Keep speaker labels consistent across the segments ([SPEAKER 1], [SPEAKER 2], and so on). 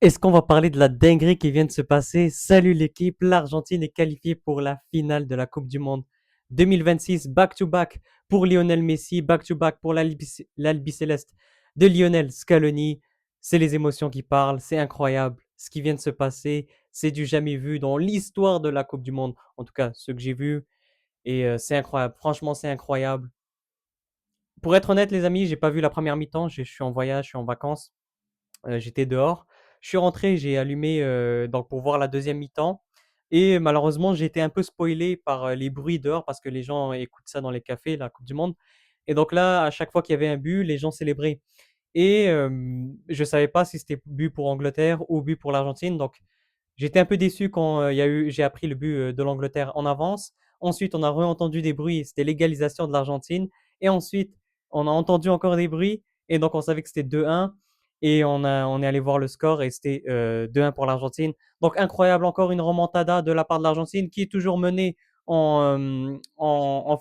[SPEAKER 1] Est-ce qu'on va parler de la dinguerie qui vient de se passer? Salut l'équipe, l'Argentine est qualifiée pour la finale de la Coupe du Monde 2026, back-to-back pour Lionel Messi, back-to-back pour l'Albiceleste de Lionel Scaloni. C'est les émotions qui parlent, c'est incroyable. Ce qui vient de se passer, c'est du jamais vu dans l'histoire de la Coupe du Monde. En tout cas, ce que j'ai vu, et c'est incroyable. Franchement, c'est incroyable. Pour être honnête, les amis, j'ai pas vu la première mi-temps. Je suis en voyage, je suis en vacances. J'étais dehors. Je suis rentré, j'ai allumé donc pour voir la deuxième mi-temps. Et malheureusement, j'ai été un peu spoilé par les bruits dehors parce que les gens écoutent ça dans les cafés, la Coupe du Monde. Et donc là, à chaque fois qu'il y avait un but, les gens célébraient. Et je savais pas si c'était but pour Angleterre ou but pour l'Argentine. Donc j'étais un peu déçu quand j'ai appris le but de l'Angleterre en avance. Ensuite, on a re-entendu des bruits, c'était l'égalisation de l'Argentine. Et ensuite, on a entendu encore des bruits. Et donc, on savait que c'était 2-1. Et on est allé voir le score et c'était 2-1 pour l'Argentine. Donc, incroyable, encore une remontada de la part de l'Argentine qui est toujours menée en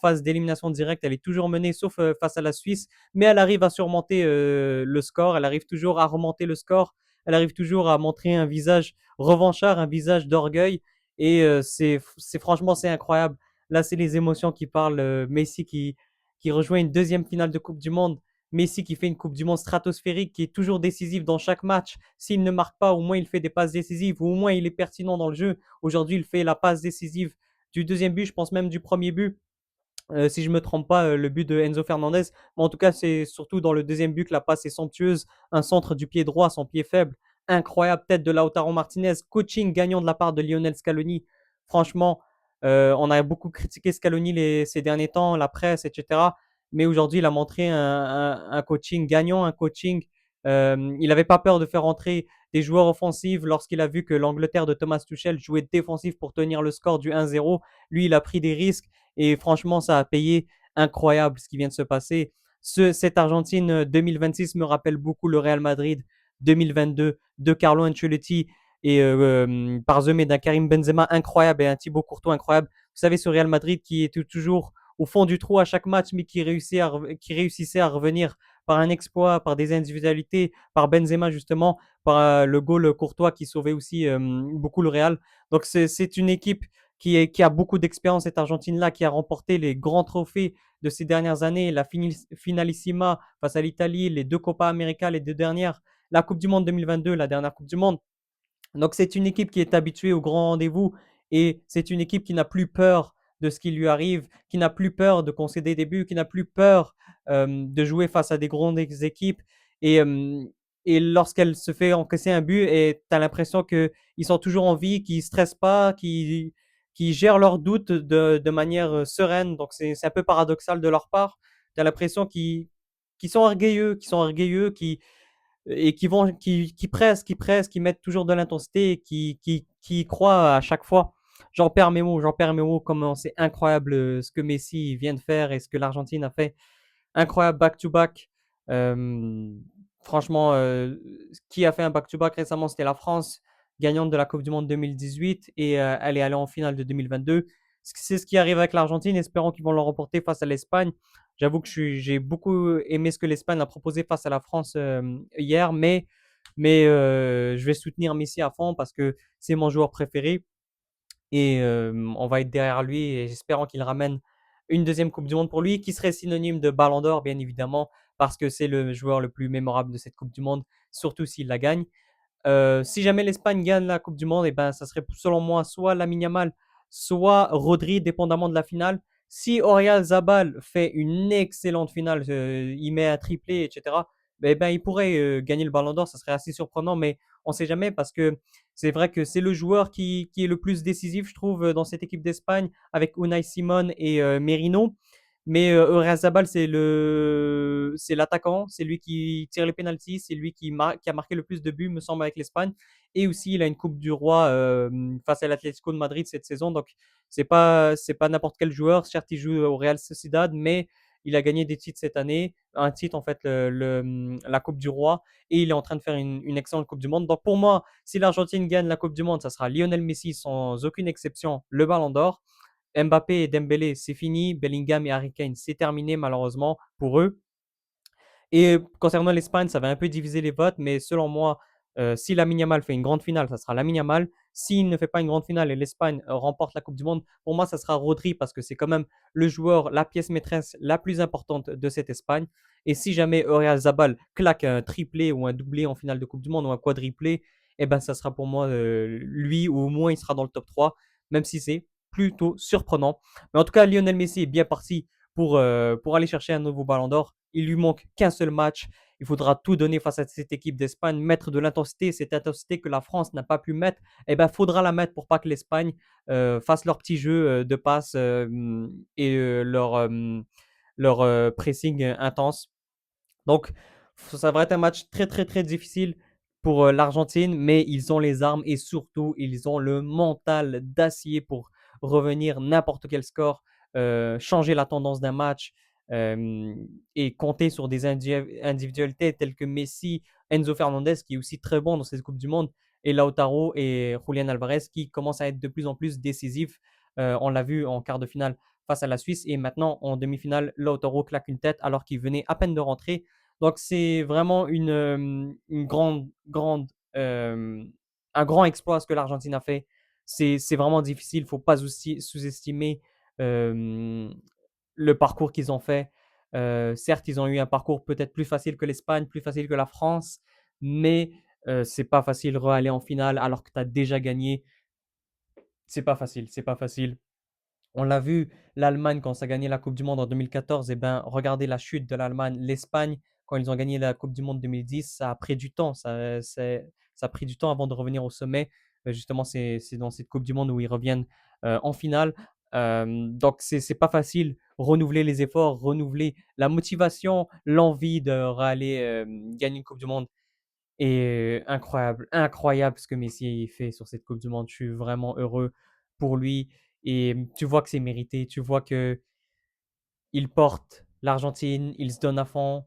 [SPEAKER 1] phase d'élimination directe. Elle est toujours menée, sauf face à la Suisse. Mais elle arrive à surmonter le score. Elle arrive toujours à remonter le score. Elle arrive toujours à montrer un visage revanchard, un visage d'orgueil. Et franchement, c'est incroyable. Là, c'est les émotions qui parlent. Messi qui rejoint une deuxième finale de Coupe du Monde. Messi qui fait une Coupe du Monde stratosphérique, qui est toujours décisif dans chaque match. S'il ne marque pas, au moins il fait des passes décisives, ou au moins il est pertinent dans le jeu. Aujourd'hui, il fait la passe décisive du deuxième but, je pense même du premier but. Si je ne me trompe pas, le but de Enzo Fernandez. Mais en tout cas, c'est surtout dans le deuxième but que la passe est somptueuse. Un centre du pied droit, son pied faible. Incroyable tête de Lautaro Martinez. Coaching gagnant de la part de Lionel Scaloni. Franchement, on a beaucoup critiqué Scaloni ces derniers temps, la presse, etc. Mais aujourd'hui, il a montré un coaching gagnant, un coaching. Il n'avait pas peur de faire entrer des joueurs offensifs lorsqu'il a vu que l'Angleterre de Thomas Tuchel jouait défensif pour tenir le score du 1-0. Lui, il a pris des risques et franchement, ça a payé. Incroyable ce qui vient de se passer. Cette Argentine 2026 me rappelle beaucoup le Real Madrid 2022 de Carlo Ancelotti et parsemé d'un Karim Benzema incroyable et un Thibaut Courtois incroyable. Vous savez, ce Real Madrid qui est toujours au fond du trou à chaque match, mais qui réussissait à revenir par un exploit, par des individualités, par Benzema justement, par le goal Courtois qui sauvait aussi beaucoup le Real. Donc c'est une équipe qui a beaucoup d'expérience, cette Argentine-là, qui a remporté les grands trophées de ces dernières années, la Finalissima face à l'Italie, les deux Copa América, les deux dernières, la Coupe du Monde 2022, la dernière Coupe du Monde. Donc c'est une équipe qui est habituée aux grands rendez-vous et c'est une équipe qui n'a plus peur de ce qui lui arrive, qui n'a plus peur de concéder des buts, qui n'a plus peur de jouer face à des grandes équipes. Et, euh, et lorsqu'elle se fait encaisser un but, tu as l'impression qu'ils sont toujours en vie, qu'ils ne stressent pas, qu'ils gèrent leurs doutes de manière sereine. Donc c'est un peu paradoxal de leur part. Tu as l'impression qu'ils sont orgueilleux, et qui mettent toujours de l'intensité et qui y croient à chaque fois. J'en perds mes mots, comment c'est incroyable ce que Messi vient de faire et ce que l'Argentine a fait. Incroyable back-to-back. Euh, Franchement, qui a fait un back-to-back récemment, c'était la France, gagnante de la Coupe du Monde 2018 et elle est allée en finale de 2022. C'est ce qui arrive avec l'Argentine, espérons qu'ils vont le remporter face à l'Espagne. J'avoue que j'ai beaucoup aimé ce que l'Espagne a proposé face à la France hier, mais je vais soutenir Messi à fond parce que c'est mon joueur préféré et on va être derrière lui et espérant qu'il ramène une deuxième Coupe du Monde pour lui, qui serait synonyme de Ballon d'Or, bien évidemment, parce que c'est le joueur le plus mémorable de cette Coupe du Monde, surtout s'il la gagne. Si jamais l'Espagne gagne la Coupe du Monde, et ben, ça serait selon moi soit Lamine Yamal, soit Rodri, dépendamment de la finale. Si Oriol Zabal fait une excellente finale, il met un triplé, etc., ben, il pourrait gagner le Ballon d'Or. Ça serait assez surprenant, mais on ne sait jamais parce que c'est vrai que c'est le joueur qui est le plus décisif, je trouve, dans cette équipe d'Espagne, avec Unai Simon et Merino. Mais Oyarzabal, c'est l'attaquant, c'est lui qui tire les pénaltys, c'est lui qui a marqué le plus de buts, me semble, avec l'Espagne. Et aussi, il a une Coupe du Roi face à l'Atlético de Madrid cette saison. Donc, c'est pas n'importe quel joueur. Certes, il joue au Real Sociedad, mais il a gagné des titres cette année. Un titre, en fait, la Coupe du Roi. Et il est en train de faire une excellente Coupe du Monde. Donc, pour moi, si l'Argentine gagne la Coupe du Monde, ça sera Lionel Messi sans aucune exception, le Ballon d'Or. Mbappé et Dembélé, c'est fini. Bellingham et Harry Kane, c'est terminé malheureusement pour eux. Et concernant l'Espagne, ça va un peu diviser les votes, mais selon moi, Si Lamine Yamal fait une grande finale, ça sera Lamine Yamal. S'il ne fait pas une grande finale et l'Espagne remporte la Coupe du Monde, pour moi, ça sera Rodri parce que c'est quand même le joueur, la pièce maîtresse la plus importante de cette Espagne. Et si jamais Zabal claque un triplé ou un doublé en finale de Coupe du Monde ou un quadriplé, eh ben, ça sera pour moi lui, ou au moins il sera dans le top 3, même si c'est plutôt surprenant. Mais en tout cas, Lionel Messi est bien parti pour aller chercher un nouveau ballon d'or. Il lui manque qu'un seul match. Il faudra tout donner face à cette équipe d'Espagne, mettre de l'intensité, cette intensité que la France n'a pas pu mettre. Eh ben, faudra la mettre pour pas que l'Espagne fasse leur petit jeu de passe et leur pressing intense. Donc, ça va être un match très, très, très difficile pour l'Argentine, mais ils ont les armes et surtout, ils ont le mental d'acier pour revenir n'importe quel score, changer la tendance d'un match euh, et compter sur des individualités telles que Messi, Enzo Fernandez, qui est aussi très bon dans cette Coupe du Monde, et Lautaro et Julian Alvarez, qui commencent à être de plus en plus décisifs. On l'a vu en quart de finale face à la Suisse, et maintenant en demi-finale, Lautaro claque une tête alors qu'il venait à peine de rentrer. Donc c'est vraiment une un grand exploit ce que l'Argentine a fait. C'est vraiment difficile, il ne faut pas sous-estimer euh, le parcours qu'ils ont fait. Certes, ils ont eu un parcours peut-être plus facile que l'Espagne, plus facile que la France, mais c'est pas facile de aller en finale alors que tu as déjà gagné. C'est pas facile, c'est pas facile. On l'a vu, l'Allemagne, quand ça a gagné la Coupe du Monde en 2014, eh ben, regardez la chute de l'Allemagne. L'Espagne, quand ils ont gagné la Coupe du Monde 2010, ça a pris du temps. Ça a pris du temps avant de revenir au sommet. Justement, c'est dans cette Coupe du Monde où ils reviennent en finale. Donc, c'est pas facile. Renouveler les efforts, renouveler la motivation, l'envie de aller gagner une Coupe du Monde. Et incroyable, incroyable ce que Messi fait sur cette Coupe du Monde. Je suis vraiment heureux pour lui. Et tu vois que c'est mérité. Tu vois que il porte l'Argentine, il se donne à fond.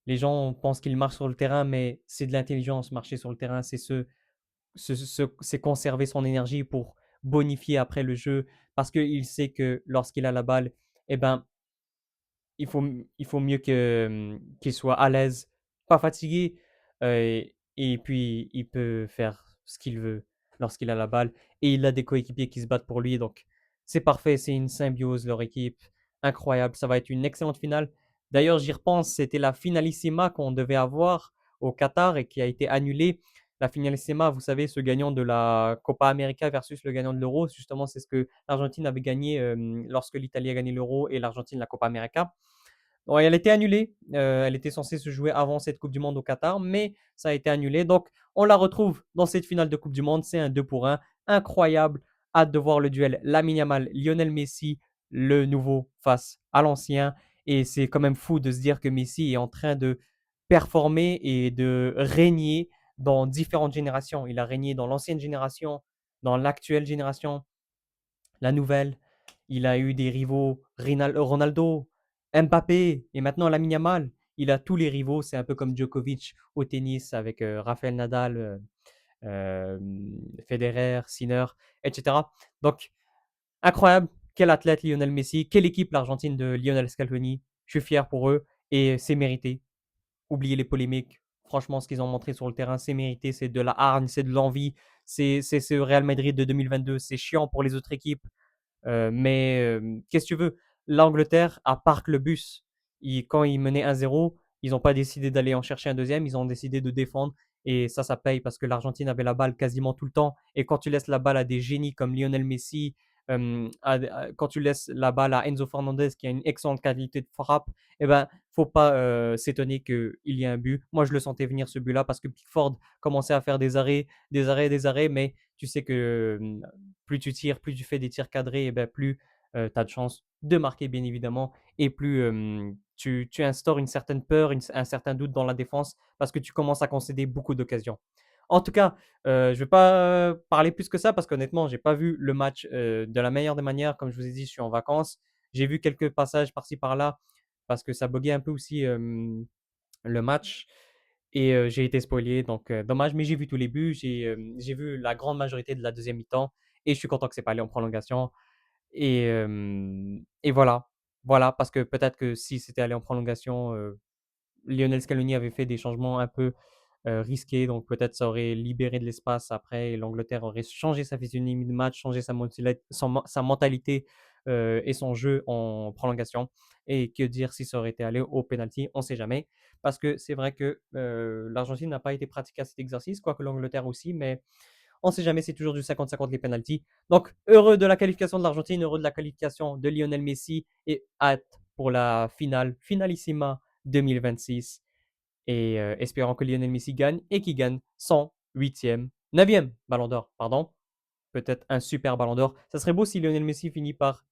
[SPEAKER 1] Les gens pensent qu'il marche sur le terrain, mais c'est de l'intelligence marcher sur le terrain. C'est conserver son énergie pour bonifier après le jeu. Parce qu'il sait que lorsqu'il a la balle, eh ben, il faut, il faut mieux qu'il soit à l'aise, pas fatigué, et puis il peut faire ce qu'il veut lorsqu'il a la balle. Et il a des coéquipiers qui se battent pour lui, donc c'est parfait, c'est une symbiose, leur équipe, incroyable, ça va être une excellente finale. D'ailleurs, j'y repense, c'était la finalissima qu'on devait avoir au Qatar et qui a été annulée. La finalissima, vous savez, ce gagnant de la Copa América versus le gagnant de l'Euro, justement, c'est ce que l'Argentine avait gagné lorsque l'Italie a gagné l'Euro et l'Argentine la Copa América. Bon, elle était annulée. Elle était censée se jouer avant cette Coupe du Monde au Qatar, mais ça a été annulé. Donc, on la retrouve dans cette finale de Coupe du Monde. C'est un 2 pour 1. Incroyable. Hâte de voir le duel Lamine Yamal, Lionel Messi, le nouveau face à l'ancien. Et c'est quand même fou de se dire que Messi est en train de performer et de régner dans différentes générations. Il a régné dans l'ancienne génération, dans l'actuelle génération, la nouvelle. Il a eu des rivaux, Ronaldo, Mbappé et maintenant Lamine Yamal. Il a tous les rivaux. C'est un peu comme Djokovic au tennis avec Rafael Nadal, euh, Federer, Sinner, etc. Donc, incroyable. Quel athlète Lionel Messi. Quelle équipe l'Argentine de Lionel Scaloni. Je suis fier pour eux et c'est mérité. Oubliez les polémiques. Franchement, ce qu'ils ont montré sur le terrain, c'est mérité. C'est de la hargne, c'est de l'envie. C'est ce Real Madrid de 2022. C'est chiant pour les autres équipes. Mais qu'est-ce que tu veux? L'Angleterre, à Parc le bus, quand ils menaient 1-0, ils n'ont pas décidé d'aller en chercher un deuxième, ils ont décidé de défendre. Et ça paye parce que l'Argentine avait la balle quasiment tout le temps. Et quand tu laisses la balle à des génies comme Lionel Messi, quand tu laisses la balle à Enzo Fernandez qui a une excellente qualité de frappe, eh ben, faut pas s'étonner qu'il y ait un but. Moi, je le sentais venir ce but-là parce que Pickford commençait à faire des arrêts, des arrêts, des arrêts, mais tu sais que plus tu tires, plus tu fais des tirs cadrés, et ben plus tu as de chances de marquer, bien évidemment, et plus tu instaures une certaine peur, un certain doute dans la défense, parce que tu commences à concéder beaucoup d'occasions. En tout cas, je ne vais pas parler plus que ça, parce qu'honnêtement, je n'ai pas vu le match de la meilleure des manières. Comme je vous ai dit, je suis en vacances. J'ai vu quelques passages par-ci par-là, parce que ça buguait un peu aussi le match. Et j'ai été spoilé, donc dommage, mais j'ai vu tous les buts, j'ai vu la grande majorité de la deuxième mi-temps, et je suis content que c'est pas allé en prolongation. Et voilà, voilà, parce que peut-être que si c'était allé en prolongation, Lionel Scaloni avait fait des changements un peu risqué, donc peut-être ça aurait libéré de l'espace après et l'Angleterre aurait changé sa physionomie de match, changé sa mentalité et son jeu en prolongation. Et que dire si ça aurait été allé au penalty, on ne sait jamais. Parce que c'est vrai que l'Argentine n'a pas été pratiquée à cet exercice, quoique l'Angleterre aussi, mais on ne sait jamais, c'est toujours du 50-50 les penalties. Donc, heureux de la qualification de l'Argentine, heureux de la qualification de Lionel Messi et hâte pour la finale, finalissima 2026. Et espérons que Lionel Messi gagne et qu'il gagne son 8e, 9e ballon d'or, pardon. Peut-être un super ballon d'or. Ça serait beau si Lionel Messi finit par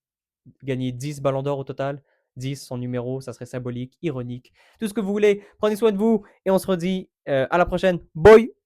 [SPEAKER 1] gagner 10 ballons d'or au total. 10, son numéro, ça serait symbolique, ironique. Tout ce que vous voulez. Prenez soin de vous et on se redit à la prochaine. Bye!